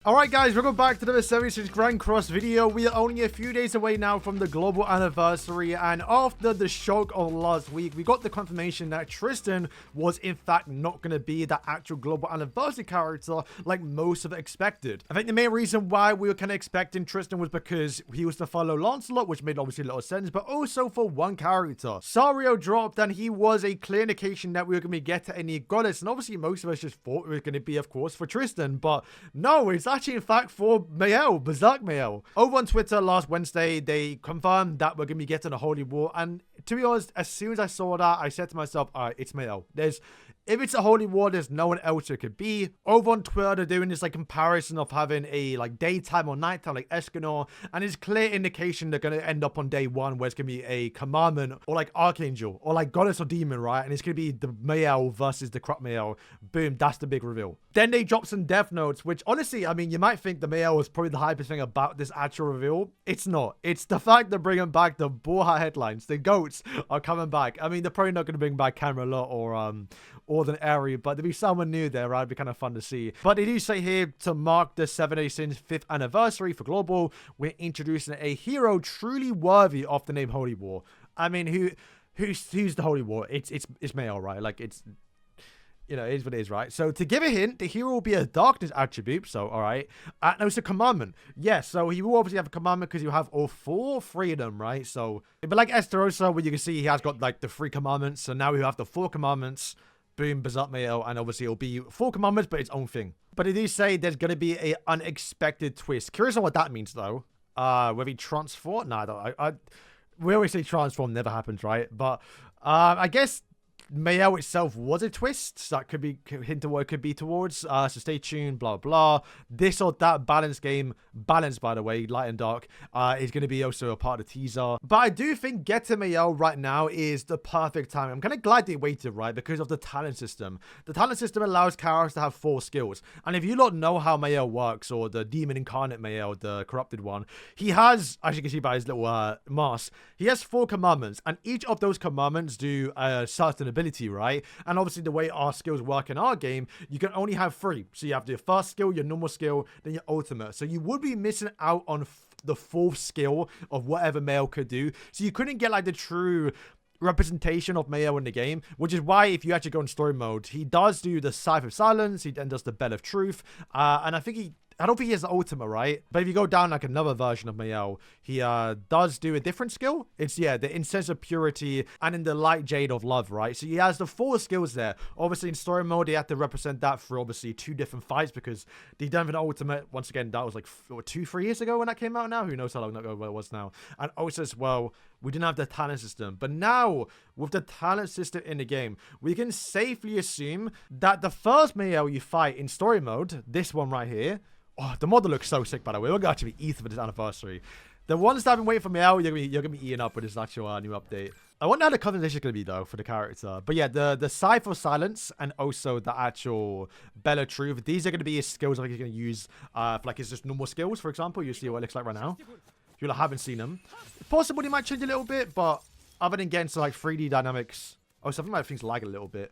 Alright guys, welcome back to the SDSGC Grand Cross video. We are only a few days away now from the global anniversary, and after the shock of last week, we got the confirmation that Tristan was in fact not going to be the actual global anniversary character like most of it expected. I think the main reason why we were kind of expecting Tristan was because he was to follow Lancelot, which made obviously a lot of sense, but also for one character. Sario dropped and he was a clear indication that we were going to be getting any goddess, and obviously most of us just thought it was going to be, of course, for Tristan, but no, it's actually in fact for Mael, Berserk Mael. Over on Twitter last Wednesday, they confirmed that we're going to be getting a Holy War, and to be honest, as soon as I saw that, I said to myself, alright, it's Mael. If it's a Holy War, there's no one else it could be. Over on Twitter, they're doing this like comparison of having a like daytime or nighttime like Escanor, and it's clear indication they're going to end up on day one where it's going to be a commandment or like Archangel or like Goddess or Demon, right? And it's going to be the Mael versus the Crop Mael. Boom, that's the big reveal. Then they drop some death notes, which honestly, I mean, you might think the Mael was probably the hypest thing about this actual reveal. It's not. It's the fact they're bringing back the Borja headlines. The goats are coming back. I mean, they're probably not going to bring back Camelot or the area, but there'll be someone new there, right? It'd be kind of fun to see. But they do say here, to mark the 7 Days Sin's 5th anniversary for Global, we're introducing a hero truly worthy of the name Holy War. I mean, who's the Holy War? It's Mael, right? Like, it's, you know, it is what it is, right? So to give a hint, the hero will be a darkness attribute. So, all right. No, it's a commandment. Yeah, so he will obviously have a commandment because you have all 4 freedom, right? So, but like Esterosa, where you can see he has got like the 3 commandments. So now we have the 4 commandments. Boom, Berserk Mael, and obviously it'll be 4 commandments, but its own thing. But it is say there's going to be a unexpected twist. Curious on what that means, though. Whether he transform? No, we always say transform never happens, right? But I guess Mael itself was a twist, so that could be hint of what it could be towards. So stay tuned, blah blah. This or that balance game, balance by the way, light and dark, is going to be also a part of the teaser. But I do think getting Mael right now is the perfect time. I'm kind of glad they waited, right, because of the talent system. The talent system allows characters to have 4 skills, and if you don't know how Mael works, or the demon incarnate Mael, the corrupted one, he has, as you can see by his little mask, he has 4 commandments, and each of those commandments do a certain ability, right? And obviously the way our skills work in our game, you can only have 3. So you have your first skill, your normal skill, then your ultimate. So you would be missing out on the 4th skill of whatever Mael could do. So you couldn't get like the true representation of Mael in the game, which is why if you actually go in story mode, he does do the Scythe of Silence, he then does the Bell of Truth, and I don't think he has the ultimate, right? But if you go down like another version of Mael, he does do a different skill. It's, yeah, the Incense of Purity and in the Light Jade of Love, right? So he has the 4 skills there. Obviously in story mode, they have to represent that for obviously 2 different fights because they don't have an ultimate. Once again, that was like 2-3 years ago when that came out now. Who knows how long ago it was now. And also as well, we didn't have the talent system. But now, with the talent system in the game, we can safely assume that the first Mael you fight in story mode, this one right here, oh, the model looks so sick, by the way. We're going to actually be ETH for this anniversary. The ones that I've been waiting for Mael, you're gonna be eating up with this actual new update. I wonder how the conversation is going to be, though, for the character. But yeah, the Scythe of Silence and also the actual Bell of Truth, these are going to be his skills like he's going to use for like his just normal skills, for example. You see what it looks like right now. If you haven't seen them. Possibly he might change a little bit, but other than getting to like 3D dynamics. Oh, something like things lag a little bit.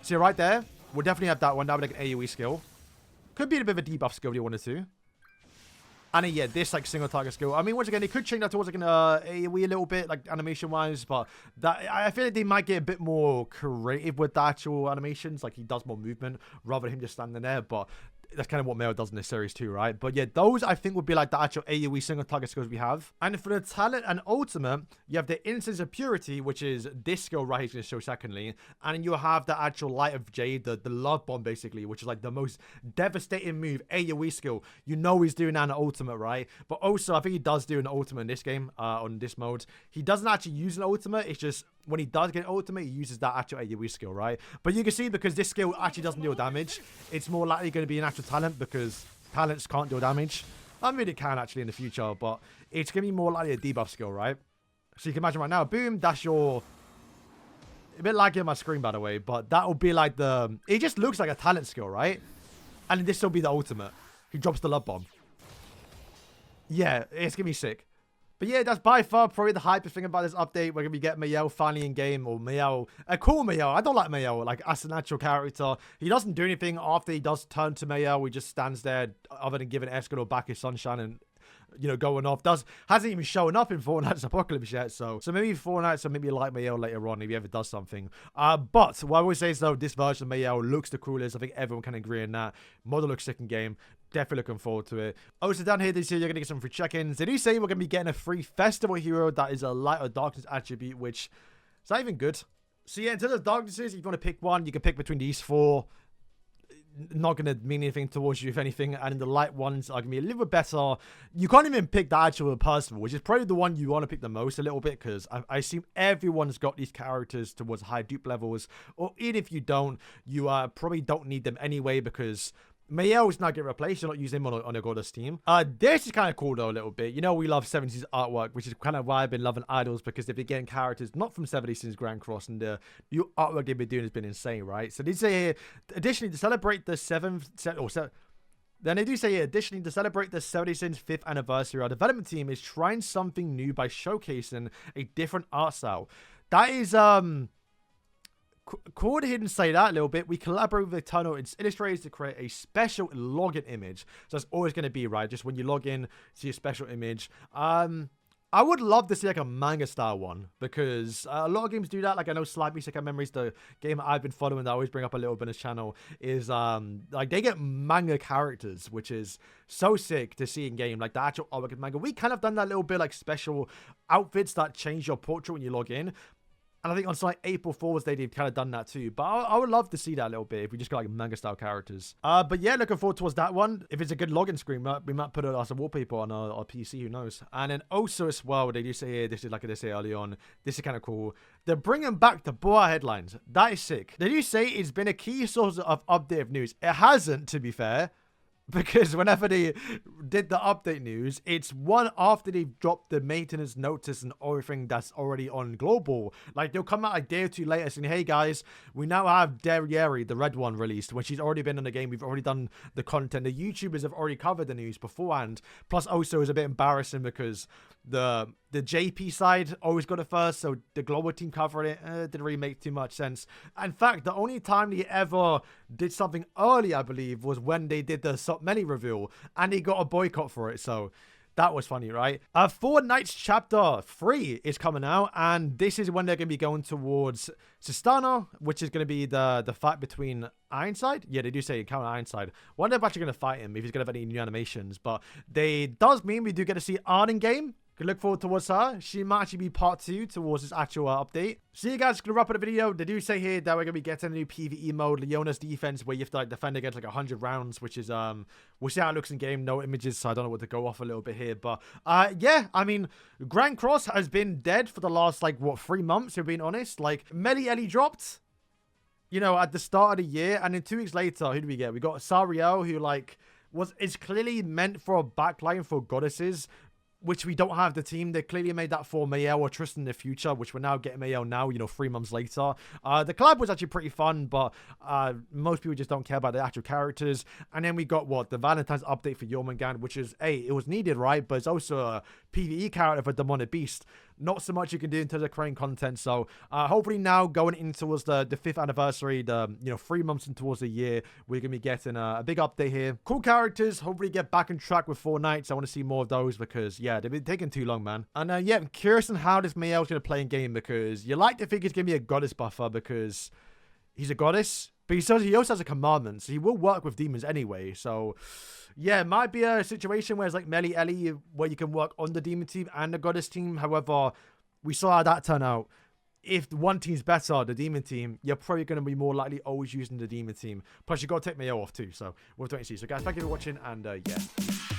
See right there? We'll definitely have that one. That would be like an AoE skill. Could be a bit of a debuff skill if you wanted to. And then, yeah, this like single target skill. I mean, once again, they could change that towards like an AoE a little bit, like animation wise, but that I feel like they might get a bit more creative with the actual animations. Like he does more movement rather than him just standing there. But that's kind of what Mael does in this series too, right? But yeah, those I think would be like the actual AoE single target skills we have. And for the talent and ultimate, you have the Incense of Purity, which is this skill right here, going to show secondly. And then you have the actual Light of Jade, the love bomb basically, which is like the most devastating move, AoE skill. You know he's doing that in the ultimate, right? But also, I think he does do an ultimate in this game, on this mode. He doesn't actually use an ultimate, it's just when he does get ultimate, he uses that actual AoE skill, right? But you can see because this skill actually doesn't deal damage, it's more likely going to be an actual talent because talents can't deal damage. I mean, it can actually in the future, but it's going to be more likely a debuff skill, right? So you can imagine right now, boom, that's your... A bit laggy on my screen, by the way, but that will be like the... It just looks like a talent skill, right? And this will be the ultimate. He drops the love bomb. Yeah, it's going to be sick. But But yeah, that's by far probably the hypest thing about this update. We're going to be getting Mael finally in game, or Mael. A cool Mael. I don't like Mael, like, as a natural character. He doesn't do anything after he does turn to Mael. He just stands there, other than giving Escalor back his sunshine and, you know, going off. Hasn't even shown up in Fortnite's Apocalypse yet, so maybe Fortnite, so maybe like Mael later on if he ever does something. But what I will say is, though, this version of Mael looks the coolest. I think everyone can agree on that. Model looks sick in game. Definitely looking forward to it. Also, down here, they say you're going to get some free check-ins. They do say we're going to be getting a free festival hero that is a light or darkness attribute, which is not even good. So yeah, in terms of darknesses, if you want to pick one, you can pick between these 4. Not going to mean anything towards you, if anything. And the light ones are going to be a little bit better. You can't even pick the actual personal, which is probably the one you want to pick the most a little bit, because I assume everyone's got these characters towards high dupe levels. Or even if you don't, you probably don't need them anyway, because Mael is not getting replaced. You're not using him on a goddess team. This is kind of cool, though, a little bit. You know, we love 70s artwork, which is kind of why I've been loving Idols, because they've been getting characters not from 70s since Grand Cross, and the new artwork they've been doing has been insane, right? So they say here, additionally, to celebrate the 7th, then they do say here, additionally, to celebrate the 75th anniversary, our development team is trying something new by showcasing a different art style. That is, cool to hear them say that a little bit. We collaborate with Eternal Illustrators to create a special login image. So it's always going to be, right, just when you log in, see a special image. I would love to see like a manga style one, because a lot of games do that. Like I know Slightly Sick Memories, the game I've been following that I always bring up a little bit on this channel, is like they get manga characters, which is so sick to see in game. Like the actual artwork of manga. We kind of done that little bit, like special outfits that change your portrait when you log in. And I think on like April Fool's Day, they've kind of done that too. But I would love to see that a little bit if we just got like manga style characters. But yeah, looking forward towards that one. If it's a good login screen, we might put it as a wallpaper on our PC, who knows. And then also as well, they do say here, this is like they say early on, this is kind of cool. They're bringing back the Boa headlines. That is sick. They do say it's been a key source of update of news. It hasn't, to be fair. Because whenever they did the update news, it's one after they've dropped the maintenance notice and everything that's already on global. Like, they'll come out a day or two later saying, hey guys, we now have Derriere, the red one, released, when she's already been in the game. We've already done the content. The YouTubers have already covered the news beforehand. Plus, also, it's a bit embarrassing because the JP side always got it first, so the global team covered it. Didn't really make too much sense. In fact, the only time they ever did something early, I believe, was when they did the Many reveal, and he got a boycott for it, so that was funny, right? Fortnite's Chapter 3 is coming out, and this is when they're going to be going towards Sistana, which is going to be the fight between Ironside. Yeah, they do say encounter Ironside. Wonder if actually going to fight him, if he's going to have any new animations, but they does mean we do get to see Art in game. Can look forward towards her. She might actually be part 2 towards this actual update. So you guys, gonna wrap up the video. They do say here that we're gonna be getting a new PvE mode, Leona's defense, where you have to like defend against like 100 rounds, which is we'll see how it looks in game. No images, so I don't know what to go off a little bit here. But yeah, I mean, Grand Cross has been dead for the last like what 3 months. If being honest, like Ellie dropped, you know, at the start of the year, and then 2 weeks later, who do we get? We got Sariel, who like is clearly meant for a backline for goddesses, which we don't have the team. They clearly made that for Mael or Tristan in the future, which we're now getting Mael now, you know, 3 months later. The collab was actually pretty fun, but most people just don't care about the actual characters. And then we got, what, the Valentine's update for Jormungand, which is, hey, it was needed, right? But it's also a PvE character for Demonic Beast. Not so much you can do in terms of creating content. So hopefully now going in towards the 5th anniversary, you know, 3 months in towards the year, we're going to be getting a big update here. Cool characters. Hopefully get back on track with Fortnite. So I want to see more of those because, yeah, they've been taking too long, man. And yeah, I'm curious on how this Mael's going to play in game, because you like to think he's going to be a goddess buffer because he's a goddess. But he also has a commandment, so he will work with demons anyway. So, yeah, it might be a situation where it's like Melly Ellie, where you can work on the demon team and the goddess team. However, we saw how that turn out. If one team's better, the demon team, you're probably going to be more likely always using the demon team. Plus, you got to take Mael off too. So, we'll have to wait and see. So, guys, thank you for watching, and yeah.